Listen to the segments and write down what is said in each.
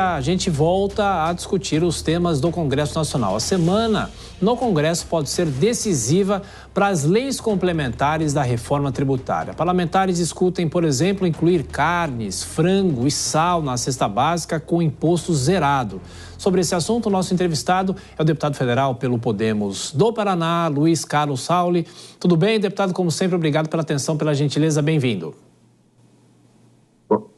A gente volta a discutir os temas do Congresso Nacional. A semana no Congresso pode ser decisiva para as leis complementares da reforma tributária. Parlamentares discutem, por exemplo, incluir carnes, frango e sal na cesta básica com imposto zerado. Sobre esse assunto, o nosso entrevistado é o deputado federal pelo Podemos do Paraná, Luiz Carlos Sauli. Tudo bem, deputado? Como sempre, obrigado pela atenção, pela gentileza. Bem-vindo.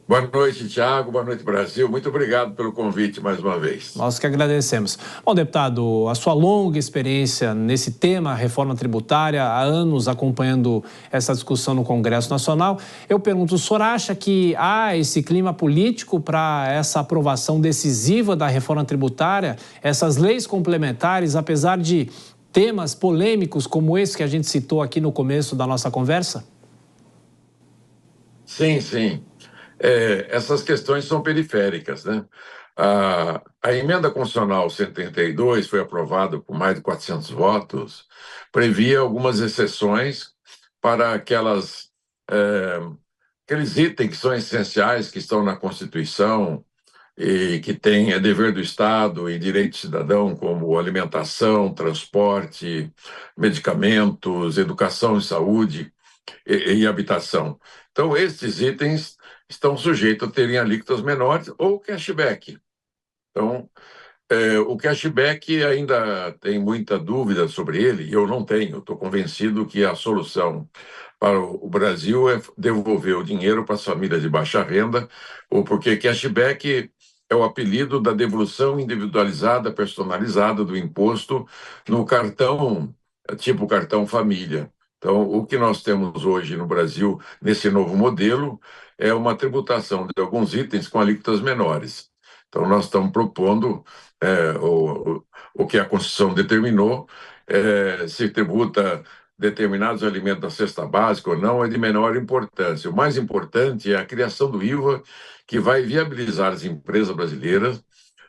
Boa noite, Thiago. Boa noite, Brasil. Muito obrigado pelo convite mais uma vez. Nós que agradecemos. Bom, deputado, a sua longa experiência nesse tema, reforma tributária, há anos acompanhando essa discussão no Congresso Nacional, eu pergunto, o senhor acha que há esse clima político para essa aprovação decisiva da reforma tributária, essas leis complementares, apesar de temas polêmicos como esse que a gente citou aqui no começo da nossa conversa? Sim. Essas questões são periféricas, né? A emenda constitucional 132 foi aprovada por mais de 400 votos, previa algumas exceções para aqueles itens que são essenciais, que estão na Constituição e que têm dever do Estado e direito do cidadão, como alimentação, transporte, medicamentos, educação e saúde e habitação. Então, esses itens estão sujeitos a terem alíquotas menores ou cashback. Então, o cashback ainda tem muita dúvida sobre ele, e eu não tenho. Estou convencido que a solução para o Brasil é devolver o dinheiro para as famílias de baixa renda, ou porque cashback é o apelido da devolução individualizada, personalizada do imposto no cartão, tipo cartão família. Então, o que nós temos hoje no Brasil, nesse novo modelo, é uma tributação de alguns itens com alíquotas menores. Então, nós estamos propondo o que a Constituição determinou, se tributa determinados alimentos da cesta básica ou não, é de menor importância. O mais importante é a criação do IVA, que vai viabilizar as empresas brasileiras,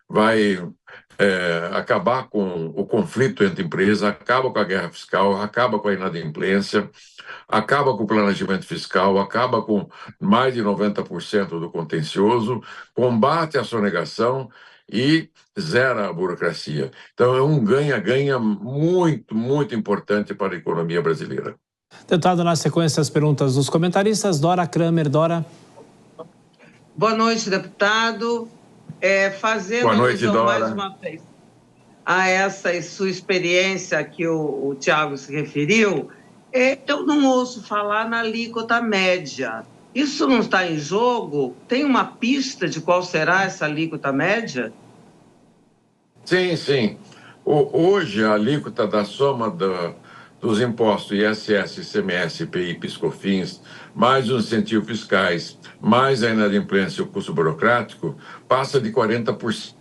vai acabar com o conflito entre empresas, acaba com a guerra fiscal, acaba com a inadimplência, acaba com o planejamento fiscal, acaba com mais de 90% do contencioso, combate a sonegação e zera a burocracia. Então, é um ganha-ganha muito importante para a economia brasileira. Deputado, na sequência, as perguntas dos comentaristas. Dora Kramer. Dora. Boa noite, deputado. Fazendo Boa noite, alusão Dora. mais uma vez a essa sua experiência que o Thiago se referiu, eu não ouço falar na alíquota média. Isso não está em jogo? Tem uma pista de qual será essa alíquota média? Sim. Hoje, a alíquota da soma dos impostos ISS, ICMS, IPI, PIS/COFINS, mais os incentivos fiscais, mais a inadimplência e o custo burocrático, passa de 40%.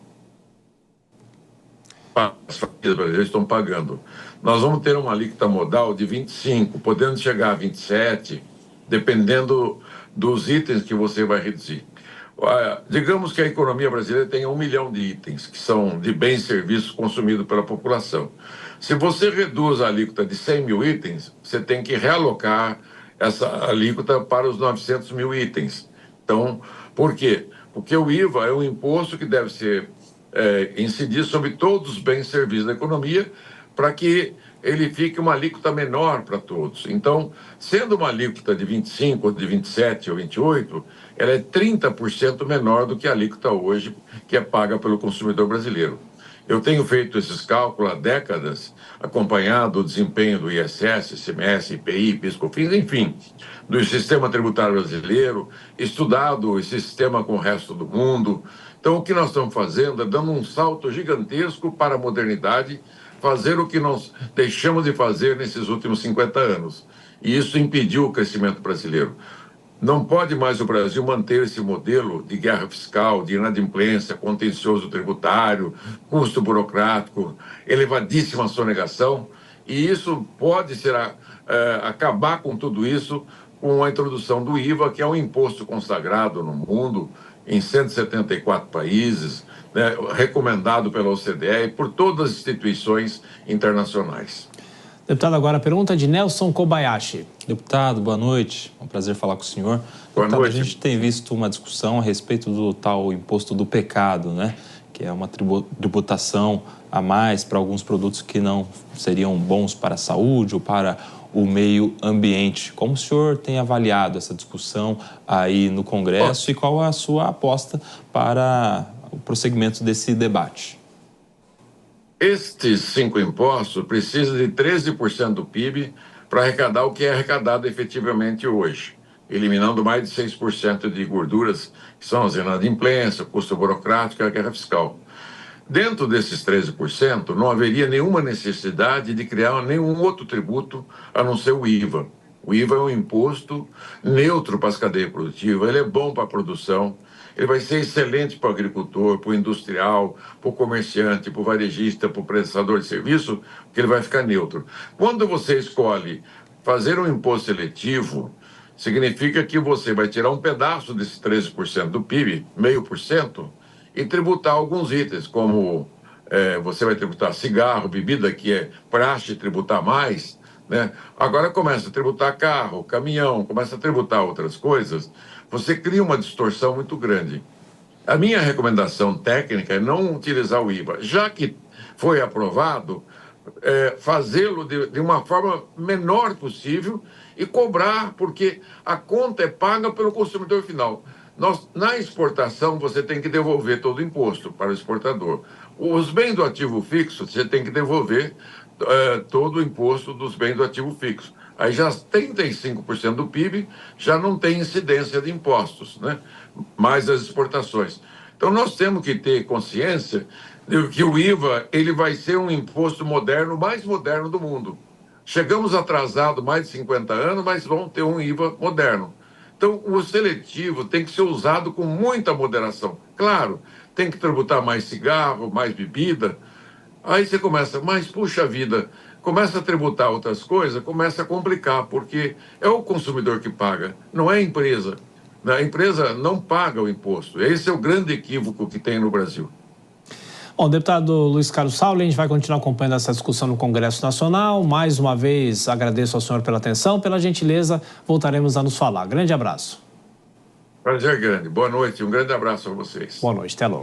As famílias brasileiras estão pagando. Nós vamos ter uma alíquota modal de 25%, podendo chegar a 27%, dependendo dos itens que você vai reduzir. Digamos que a economia brasileira tenha 1 milhão de itens, que são de bens e serviços consumidos pela população. Se você reduz a alíquota de 100 mil itens, você tem que realocar essa alíquota para os 900 mil itens. Então, por quê? Porque o IVA é um imposto que deve ser incidir sobre todos os bens e serviços da economia para que ele fique uma alíquota menor para todos. Então, sendo uma alíquota de 25%, ou de 27% ou 28%, ela é 30% menor do que a alíquota hoje, que é paga pelo consumidor brasileiro. Eu tenho feito esses cálculos há décadas, acompanhado o desempenho do ISS, ICMS, IPI, PIS/COFINS, enfim, do sistema tributário brasileiro, estudado esse sistema com o resto do mundo. Então, o que nós estamos fazendo é dando um salto gigantesco para a modernidade, fazer o que nós deixamos de fazer nesses últimos 50 anos. E isso impediu o crescimento brasileiro. Não pode mais o Brasil manter esse modelo de guerra fiscal, de inadimplência, contencioso tributário, custo burocrático, elevadíssima sonegação, e isso pode acabar com tudo isso com a introdução do IVA, que é um imposto consagrado no mundo, em 174 países, né, recomendado pela OCDE e por todas as instituições internacionais. Deputado, agora a pergunta de Nelson Kobayashi. Deputado, boa noite. É um prazer falar com o senhor. Boa Deputado, noite. A gente tem visto uma discussão a respeito do tal imposto do pecado, né? Que é uma tributação a mais para alguns produtos que não seriam bons para a saúde ou para o meio ambiente. Como o senhor tem avaliado essa discussão aí no Congresso e qual a sua aposta para o prosseguimento desse debate? Estes 5 impostos precisam de 13% do PIB para arrecadar o que é arrecadado efetivamente hoje, eliminando mais de 6% de gorduras, que são as inadimplências, o custo burocrático e a guerra fiscal. Dentro desses 13%, não haveria nenhuma necessidade de criar nenhum outro tributo a não ser o IVA. O IVA é um imposto neutro para as cadeias produtivas, ele é bom para a produção, ele vai ser excelente para o agricultor, para o industrial, para o comerciante, para o varejista, para o prestador de serviço, porque ele vai ficar neutro. Quando você escolhe fazer um imposto seletivo, significa que você vai tirar um pedaço desses 13% do PIB, 0,5%, e tributar alguns itens, como você vai tributar cigarro, bebida, que é praxe tributar mais, né? Agora começa a tributar carro, caminhão, começa a tributar outras coisas, você cria uma distorção muito grande. A minha recomendação técnica é não utilizar o IVA. Já que foi aprovado, fazê-lo de uma forma menor possível e cobrar, porque a conta é paga pelo consumidor final. Na exportação, você tem que devolver todo o imposto para o exportador. Os bens do ativo fixo, você tem que devolver todo o imposto dos bens do ativo fixo. Aí já 35% do PIB já não tem incidência de impostos, né? Mais as exportações. Então nós temos que ter consciência de que o IVA ele vai ser um imposto moderno, mais moderno do mundo. Chegamos atrasados mais de 50 anos, mas vamos ter um IVA moderno. Então o seletivo tem que ser usado com muita moderação. Claro, tem que tributar mais cigarro, mais bebida. Aí você começa, mas puxa vida, começa a tributar outras coisas, começa a complicar, porque é o consumidor que paga, não é a empresa. A empresa não paga o imposto. Esse é o grande equívoco que tem no Brasil. Bom, deputado Luiz Carlos Sauli, a gente vai continuar acompanhando essa discussão no Congresso Nacional. Mais uma vez, agradeço ao senhor pela atenção, pela gentileza, voltaremos a nos falar. Grande abraço. Prazer grande. Boa noite, um grande abraço a vocês. Boa noite, até logo.